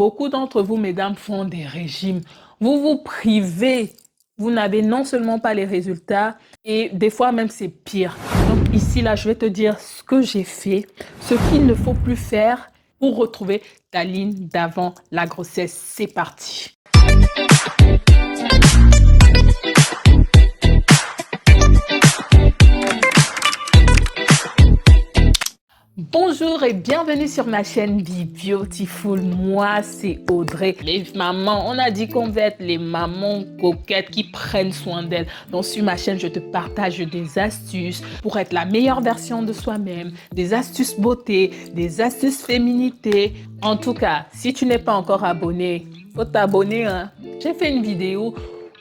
Beaucoup d'entre vous, mesdames, font des régimes. Vous vous privez. Vous n'avez non seulement pas les résultats et des fois même c'est pire. Donc ici, là, je vais te dire ce que j'ai fait, ce qu'il ne faut plus faire pour retrouver ta ligne d'avant la grossesse. C'est parti. Bonjour et bienvenue sur ma chaîne Be Beautiful. Moi, c'est Audrey. Les mamans, on a dit qu'on va être les mamans coquettes qui prennent soin d'elles. Donc sur ma chaîne, je te partage des astuces pour être la meilleure version de soi-même, des astuces beauté, des astuces féminité. En tout cas, si tu n'es pas encore abonné, faut t'abonner. J'ai fait une vidéo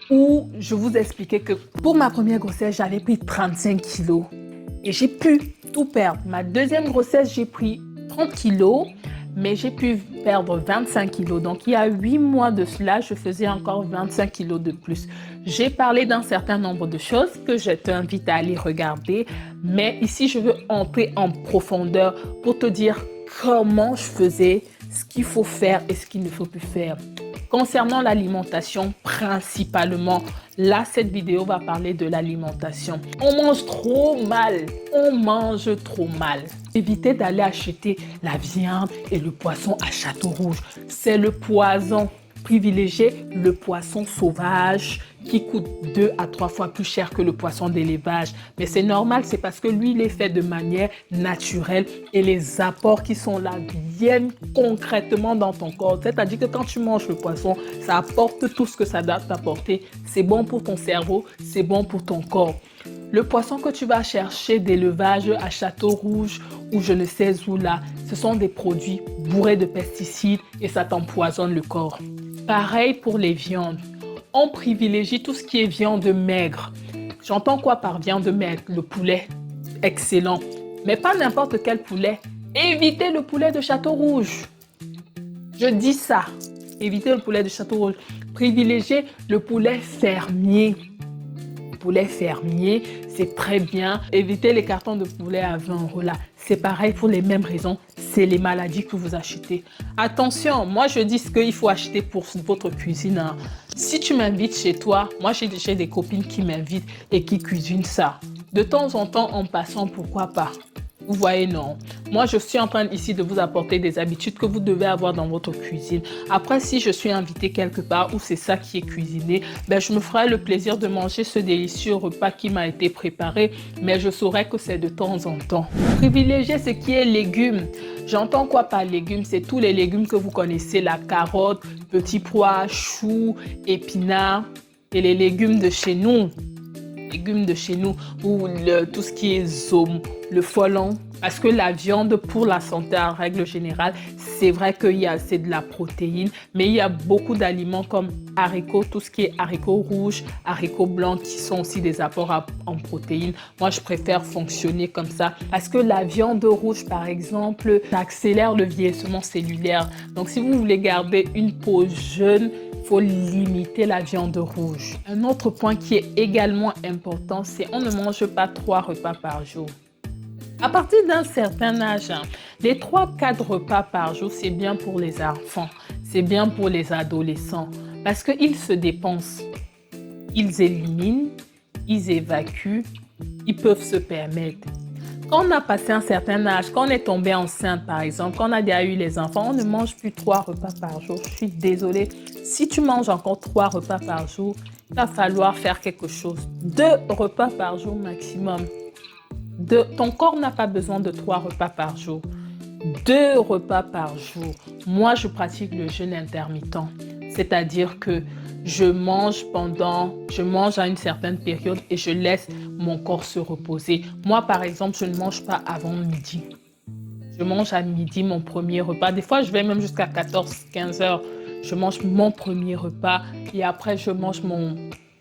où je vous expliquais que pour ma première grossesse, j'avais pris 35 kilos. Et j'ai pu tout perdre. Ma deuxième grossesse, j'ai pris 30 kilos, mais j'ai pu perdre 25 kilos. Donc, il y a 8 mois de cela, je faisais encore 25 kilos de plus. J'ai parlé d'un certain nombre de choses que je t'invite à aller regarder. Mais ici, je veux entrer en profondeur pour te dire comment je faisais, ce qu'il faut faire et ce qu'il ne faut plus faire. Concernant l'alimentation, principalement, là, cette vidéo va parler de l'alimentation. On mange trop mal. On mange trop mal. Évitez d'aller acheter la viande et le poisson à Château-Rouge. C'est le poison. Privilégiez le poisson sauvage qui coûte 2 à 3 fois plus cher que le poisson d'élevage. Mais c'est normal, c'est parce que lui, il est fait de manière naturelle et les apports qui sont là viennent concrètement dans ton corps. C'est-à-dire que quand tu manges le poisson, ça apporte tout ce que ça doit t'apporter. C'est bon pour ton cerveau, c'est bon pour ton corps. Le poisson que tu vas chercher d'élevage à Château-Rouge ou je ne sais où là, ce sont des produits bourrés de pesticides et ça t'empoisonne le corps. Pareil pour les viandes. On privilégie tout ce qui est viande maigre. J'entends quoi par viande maigre? Le poulet, excellent. Mais pas n'importe quel poulet. Évitez le poulet de Château-Rouge. Je dis ça. Évitez le poulet de Château-Rouge. Privilégiez le poulet fermier. Poulet fermier, c'est très bien. Évitez les cartons de poulet à 20 € là. C'est pareil pour les mêmes raisons. C'est les maladies que vous achetez. Attention, moi je dis ce qu'il faut acheter pour votre cuisine. Si tu m'invites chez toi, moi j'ai des copines qui m'invitent et qui cuisinent ça. De temps en temps, en passant, pourquoi pas? Vous voyez, non. Moi, je suis en train ici de vous apporter des habitudes que vous devez avoir dans votre cuisine. Après, si je suis invitée quelque part où c'est ça qui est cuisiné, ben, je me ferai le plaisir de manger ce délicieux repas qui m'a été préparé, mais je saurai que c'est de temps en temps. Privilégiez ce qui est légumes. J'entends quoi par légumes? C'est tous les légumes que vous connaissez, la carotte, petits pois, choux, épinards et les légumes de chez nous. Légumes de chez nous ou tout ce qui est zome, le folon. Parce que la viande, pour la santé en règle générale, c'est vrai c'est de la protéine, mais il y a beaucoup d'aliments comme haricots, tout ce qui est haricots rouges, haricots blancs qui sont aussi des apports en protéines. Moi, je préfère fonctionner comme ça parce que la viande rouge, par exemple, ça accélère le vieillissement cellulaire. Donc, si vous voulez garder une peau jeune, il faut limiter la viande rouge. Un autre point qui est également important, c'est on ne mange pas 3 repas par jour. À partir d'un certain âge, les 3-4 repas par jour, c'est bien pour les enfants, c'est bien pour les adolescents parce qu'ils se dépensent, ils éliminent, ils évacuent, ils peuvent se permettre. Quand on a passé un certain âge, quand on est tombé enceinte par exemple, quand on a déjà eu les enfants, on ne mange plus 3 repas par jour. Je suis désolée. Si tu manges encore 3 repas par jour, il va falloir faire quelque chose. 2 repas par jour maximum. Ton corps n'a pas besoin de 3 repas par jour. 2 repas par jour. Moi, je pratique le jeûne intermittent. C'est-à-dire que je mange à une certaine période et je laisse mon corps se reposer. Moi, par exemple, je ne mange pas avant midi. Je mange à midi mon premier repas. Des fois, je vais même jusqu'à 14-15 heures. Je mange mon premier repas et après, je mange mon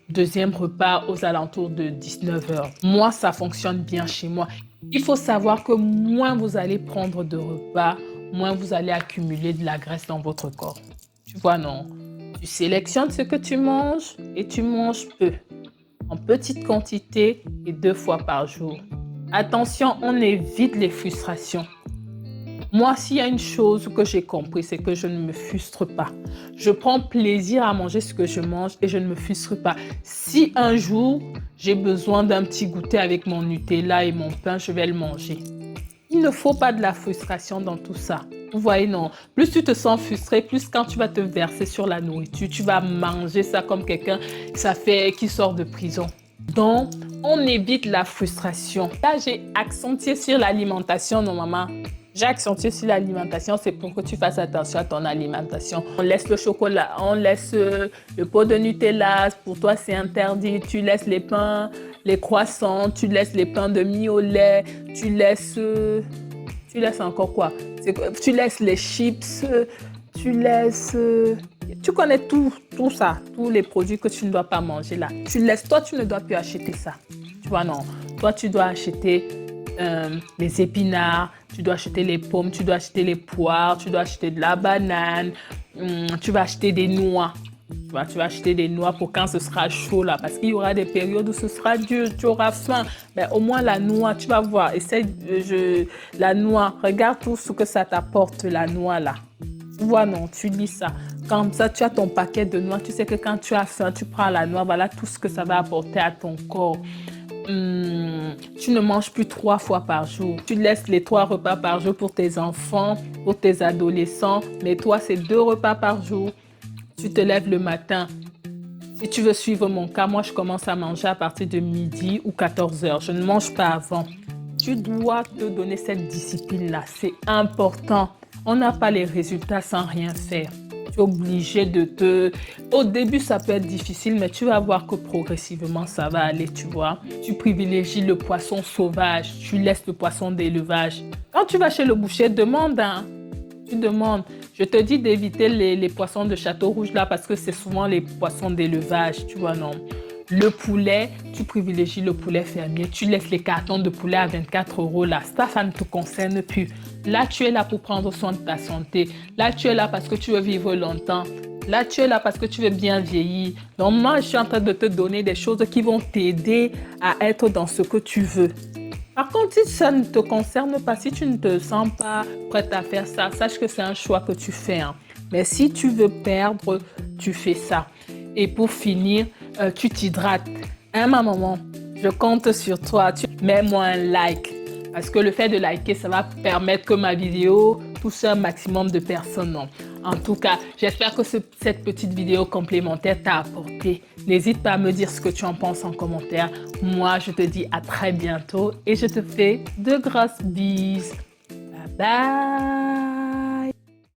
deuxième repas aux alentours de 19 heures. Moi, ça fonctionne bien chez moi. Il faut savoir que moins vous allez prendre de repas, moins vous allez accumuler de la graisse dans votre corps. Tu vois, non? Tu sélectionnes ce que tu manges et tu manges peu, en petite quantité et 2 fois par jour. Attention, on évite les frustrations. Moi, s'il y a une chose que j'ai compris, c'est que je ne me frustre pas. Je prends plaisir à manger ce que je mange et je ne me frustre pas. Si un jour, j'ai besoin d'un petit goûter avec mon Nutella et mon pain, je vais le manger. Il ne faut pas de la frustration dans tout ça. Vous voyez, non. Plus tu te sens frustré, plus quand tu vas te verser sur la nourriture, tu vas manger ça comme quelqu'un qui sort de prison. Donc, on évite la frustration. Là, j'ai accentué sur l'alimentation, non, maman. J'ai accentué sur l'alimentation, c'est pour que tu fasses attention à ton alimentation. On laisse le chocolat, on laisse le pot de Nutella, pour toi c'est interdit. Tu laisses les pains, les croissants, tu laisses les pains de mie au lait, tu laisses encore quoi? Tu laisses les chips, tu laisses... tu connais tout ça, tous les produits que tu ne dois pas manger là. Tu laisses, toi tu ne dois plus acheter ça. Tu vois, non. Toi tu dois acheter les épinards, tu dois acheter les pommes, tu dois acheter les poires, tu dois acheter de la banane, tu vas acheter des noix. Tu vas acheter des noix pour quand ce sera chaud là, parce qu'il y aura des périodes où ce sera dur, tu auras faim. Mais au moins la noix, tu vas voir, la noix, regarde tout ce que ça t'apporte la noix là. Tu vois, non, tu lis ça. Comme ça, tu as ton paquet de noix, tu sais que quand tu as faim, tu prends la noix, voilà tout ce que ça va apporter à ton corps. Tu ne manges plus 3 fois par jour. Tu laisses les 3 repas par jour pour tes enfants, pour tes adolescents. Mais toi, c'est 2 repas par jour. Tu te lèves le matin. Si tu veux suivre mon cas, moi, je commence à manger à partir de midi ou 14 heures. Je ne mange pas avant. Tu dois te donner cette discipline-là. C'est important. On n'a pas les résultats sans rien faire. Tu es obligé de Au début, ça peut être difficile, mais tu vas voir que progressivement, ça va aller, tu vois. Tu privilégies le poisson sauvage. Tu laisses le poisson d'élevage. Quand tu vas chez le boucher, demande, hein. Tu demandes. Je te dis d'éviter les poissons de Château Rouge là parce que c'est souvent les poissons d'élevage, tu vois, non. Le poulet, tu privilégies le poulet fermier. Tu laisses les cartons de poulet à 24 € là. Ça ne te concerne plus. Là, tu es là pour prendre soin de ta santé. Là, tu es là parce que tu veux vivre longtemps. Là, tu es là parce que tu veux bien vieillir. Donc, moi, je suis en train de te donner des choses qui vont t'aider à être dans ce que tu veux. Par contre, si ça ne te concerne pas, si tu ne te sens pas prête à faire ça, sache que c'est un choix que tu fais. Hein. Mais si tu veux perdre, tu fais ça. Et pour finir, tu t'hydrates. Hein, ma maman, je compte sur toi. Mets-moi un like. Parce que le fait de liker, ça va permettre que ma vidéo touche un maximum de personnes. Non. En tout cas, j'espère que cette petite vidéo complémentaire t'a apporté. N'hésite pas à me dire ce que tu en penses en commentaire. Moi, je te dis à très bientôt et je te fais de grosses bises. Bye bye!